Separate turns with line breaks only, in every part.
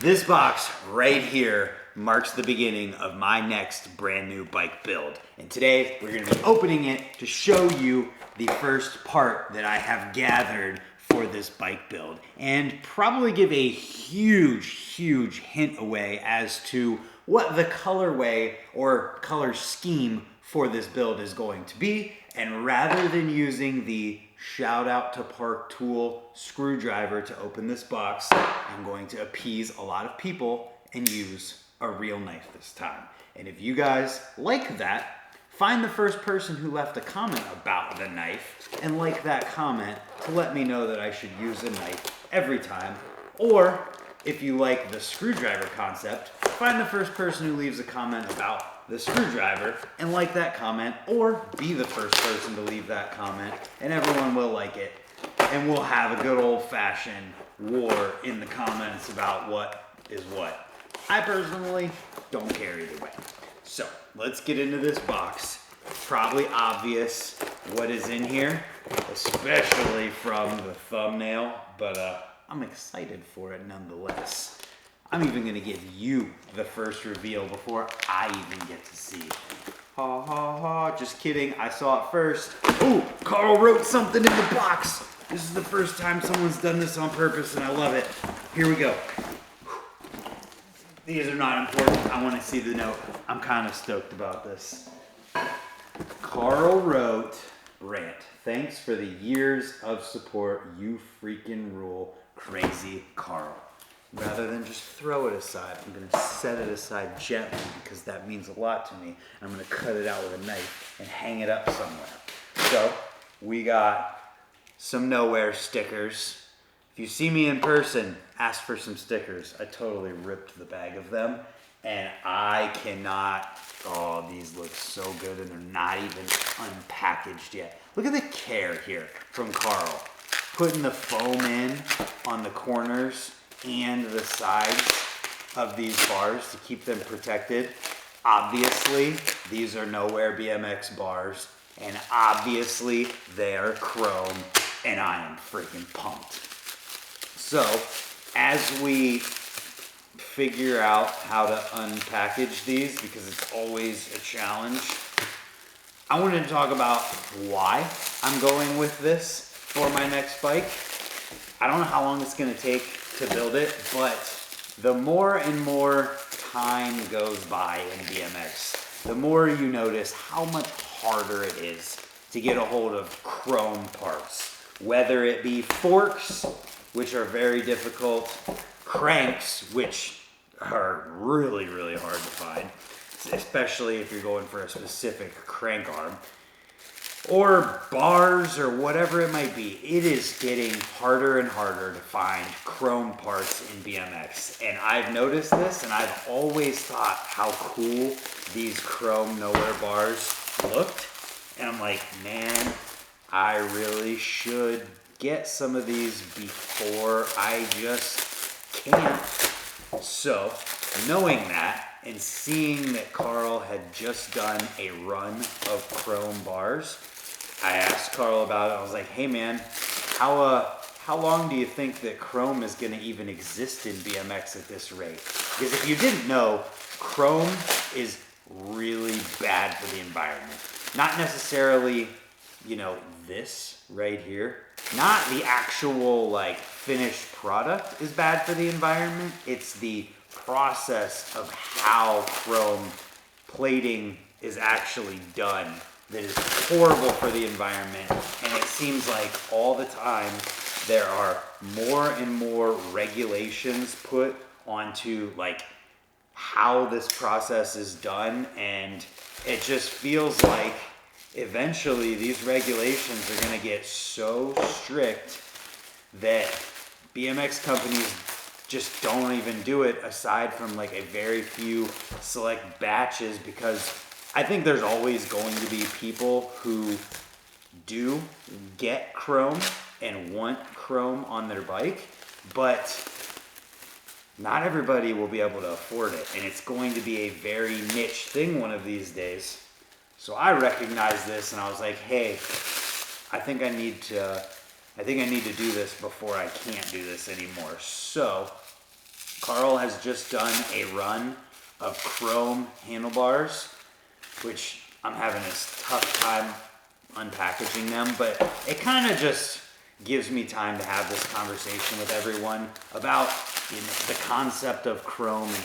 This box right here marks the beginning of my next brand new bike build. And today we're gonna be opening it to show you the first part that I have gathered for this bike build and probably give a huge hint away as to what the colorway or color scheme for this build is going to be. And rather than using the shout out to Park Tool screwdriver to open this box, I'm going to appease a lot of people and use a real knife this time. And if you guys like that, find the first person who left a comment about the knife and like that comment to let me know that I should use a knife every time. Or if you like the screwdriver concept, find the first person who leaves a comment about the screwdriver and like that comment, or be the first person to leave that comment, and everyone will like it. And we'll have a good old-fashioned war in the comments about what is what. I personally don't care either way. So let's get into this box. Probably obvious what is in here, especially from the thumbnail, but I'm excited for it nonetheless. I'm even gonna give you the first reveal before I even get to see. Ha ha ha, just kidding, I saw it first. Ooh, Carl wrote something in the box. This is the first time someone's done this on purpose and I love it. Here we go. These are not important, I wanna see the note. I'm kinda stoked about this. Carl wrote, Brant, thanks for the years of support, you freaking rule, crazy Carl. Rather than just throw it aside, I'm gonna set it aside gently because that means a lot to me. I'm gonna cut it out with a knife and hang it up somewhere. So we got some nowhere stickers. If you see me in person, ask for some stickers. I totally ripped the bag of them and I cannot, oh, these look so good and they're not even unpackaged yet. Look at the care here from Carl. Putting the foam in on the corners and the sides of these bars to keep them protected. Obviously, these are Nowhere BMX bars, and obviously they are chrome, and I am freaking pumped. So, as we figure out how to unpackage these, because it's always a challenge, I wanted to talk about why I'm going with this for my next bike. I don't know how long it's gonna take to build it, but the more and more time goes by in BMX, the more you notice how much harder it is to get a hold of chrome parts. Whether it be forks, which are very difficult, cranks, which are really hard to find, especially if you're going for a specific crank arm, or bars or whatever it might be. It is getting harder and harder to find chrome parts in BMX. And I've noticed this and I've always thought how cool these chrome Nowhere bars looked. And I'm like, man, I really should get some of these before I just can't. So, knowing that and seeing that Carl had just done a run of chrome bars, I asked Carl about it. I was like, hey man, how long do you think that chrome is gonna even exist in BMX at this rate? Because if you didn't know, chrome is really bad for the environment. Not necessarily, you know, this right here. Not the actual like finished product is bad for the environment. It's the process of how chrome plating is actually done that is horrible for the environment. And it seems like all the time there are more and more regulations put onto like how this process is done, and it just feels like eventually these regulations are going to get so strict that BMX companies just don't even do it, aside from like a very few select batches, because I think there's always going to be people who do get chrome and want chrome on their bike, but not everybody will be able to afford it, and it's going to be a very niche thing one of these days. So I recognized this and I was like, hey, I think I need to do this before I can't do this anymore. So Carl has just done a run of chrome handlebars, which I'm having a tough time unpackaging them, but it kind of just gives me time to have this conversation with everyone about the concept of chrome and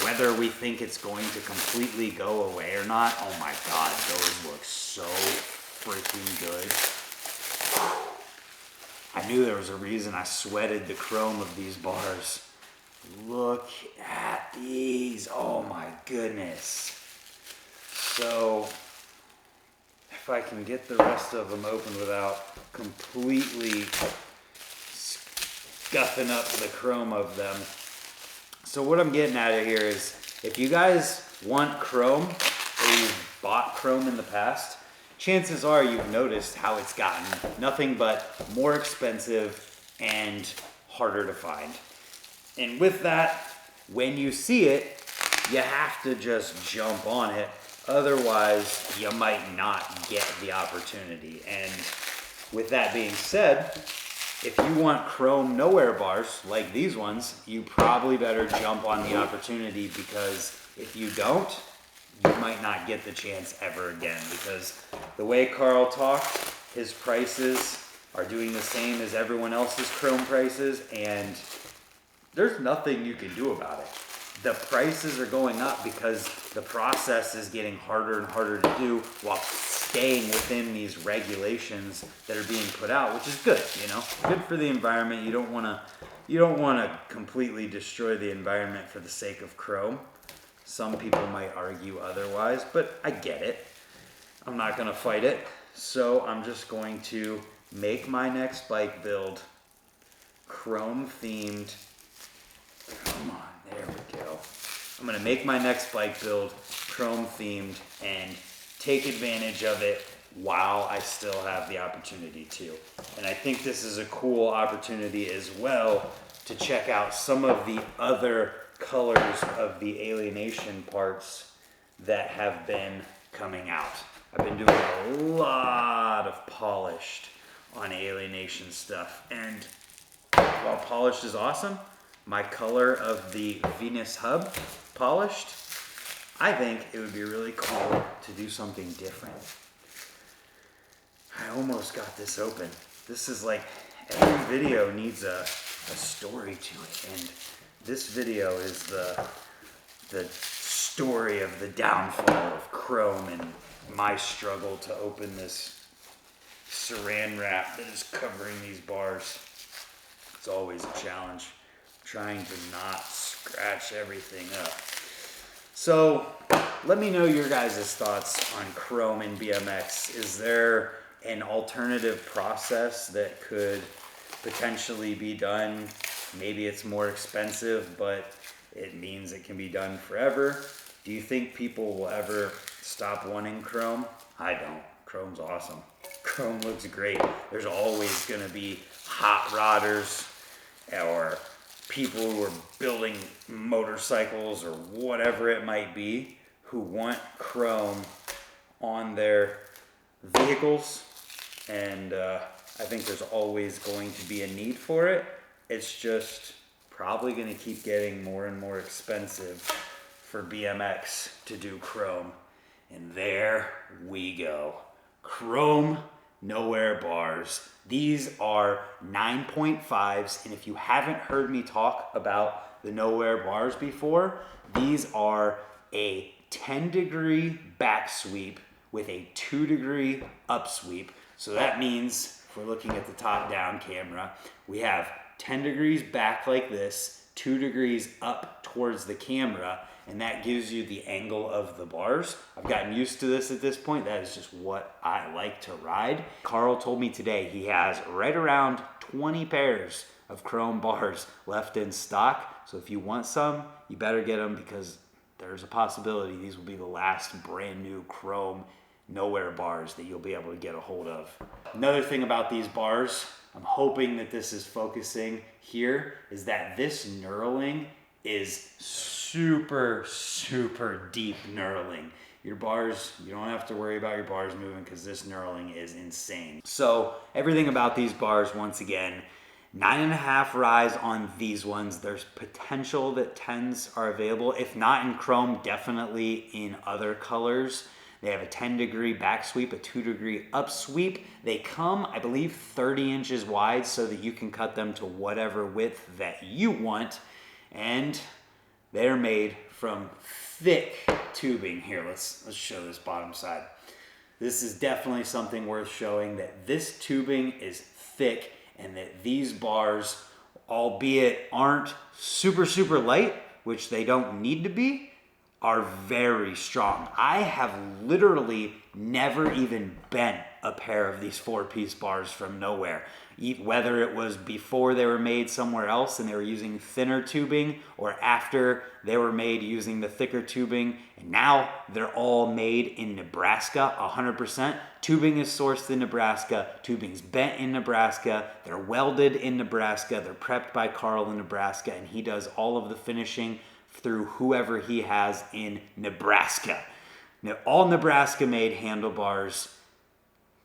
whether we think it's going to completely go away or not. Oh my God, those look so freaking good. I knew there was a reason I sweated the chrome of these bars. Look at these, oh my goodness. So, if I can get the rest of them open without completely scuffing up the chrome of them. So what I'm getting at here is, if you guys want chrome, or you've bought chrome in the past, chances are you've noticed how it's gotten nothing but more expensive and harder to find. And with that, when you see it, you have to just jump on it. Otherwise, you might not get the opportunity. And with that being said, if you want chrome nowhere bars like these ones, you probably better jump on the opportunity, because if you don't, you might not get the chance ever again. Because the way Carl talked, his prices are doing the same as everyone else's chrome prices, and there's nothing you can do about it. The prices are going up because the process is getting harder and harder to do while staying within these regulations that are being put out, which is good, you know, good for the environment. You don't want to completely destroy the environment for the sake of chrome. Some people might argue otherwise, but I get it. I'm not going to fight it. So I'm just going to make my next bike build chrome themed. Come on, there we go. I'm gonna make my next bike build chrome themed and take advantage of it while I still have the opportunity to. And I think this is a cool opportunity as well to check out some of the other colors of the Alienation parts that have been coming out. I've been doing a lot of polished on Alienation stuff, and while polished is awesome, my color of the Venus hub polished, I think it would be really cool to do something different. I almost got this open. This is like, every video needs a story to it, and this video is the story of the downfall of chrome and my struggle to open this saran wrap that is covering these bars. It's always a challenge, trying to not scratch everything up. So let me know your guys' thoughts on chrome and BMX. Is there an alternative process that could potentially be done? Maybe it's more expensive, but it means it can be done forever. Do you think people will ever stop wanting chrome? I don't. Chrome's awesome. Chrome looks great. There's always gonna be hot rodders or people who are building motorcycles or whatever it might be who want chrome on their vehicles, and I think there's always going to be a need for it. It's just probably going to keep getting more and more expensive for BMX to do chrome, and there we go. Chrome nowhere bars. These are 9.5s, and if you haven't heard me talk about the nowhere bars before, these are a 10-degree back sweep with a 2-degree up sweep. So that means, if we're looking at the top-down camera, we have 10 degrees back like this, 2 degrees up towards the camera, and that gives you the angle of the bars. I've gotten used to this at this point. That is just what I like to ride. Carl told me today he has right around 20 pairs of chrome bars left in stock. So if you want some, you better get them, because there's a possibility these will be the last brand new chrome nowhere bars that you'll be able to get a hold of. Another thing about these bars, I'm hoping that this is focusing here, is that this knurling is super, super deep knurling. Your bars, you don't have to worry about your bars moving, because this knurling is insane. So everything about these bars, once again, 9.5 rise on these ones. There's potential that 10s are available. If not in chrome, definitely in other colors. They have a 10-degree back sweep, a 2-degree up sweep. They come, I believe, 30 inches wide so that you can cut them to whatever width that you want. And they're made from thick tubing. Here, let's show this bottom side. This is definitely something worth showing, that this tubing is thick and that these bars, albeit aren't super, super light, which they don't need to be, are very strong. I have literally never even bent a pair of these 4-piece bars from nowhere. Whether it was before they were made somewhere else and they were using thinner tubing, or after they were made using the thicker tubing, and now they're all made in Nebraska, 100%. Tubing is sourced in Nebraska, tubing's bent in Nebraska, they're welded in Nebraska, they're prepped by Carl in Nebraska, and he does all of the finishing through whoever he has in Nebraska. Now, all Nebraska made handlebars,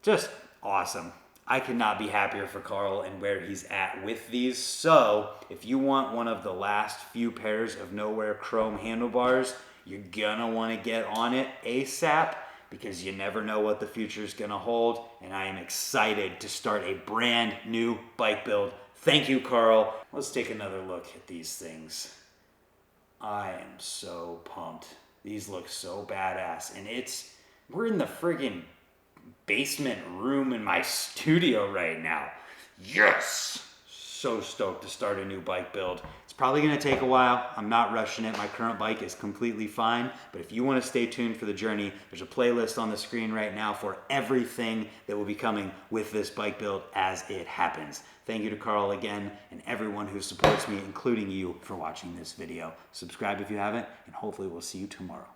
just awesome. I could not be happier for Carl and where he's at with these. So if you want one of the last few pairs of Nowhere Chrome handlebars, you're gonna want to get on it ASAP, because you never know what the future is gonna hold. And I am excited to start a brand new bike build. Thank you, Carl. Let's take another look at these things. I am so pumped. These look so badass. And we're in the friggin' basement room in my studio right now. Yes! So stoked to start a new bike build. It's probably gonna take a while. I'm not rushing it. My current bike is completely fine. But if you wanna stay tuned for the journey, there's a playlist on the screen right now for everything that will be coming with this bike build as it happens. Thank you to Carl again, and everyone who supports me, including you, for watching this video. Subscribe if you haven't, and hopefully we'll see you tomorrow.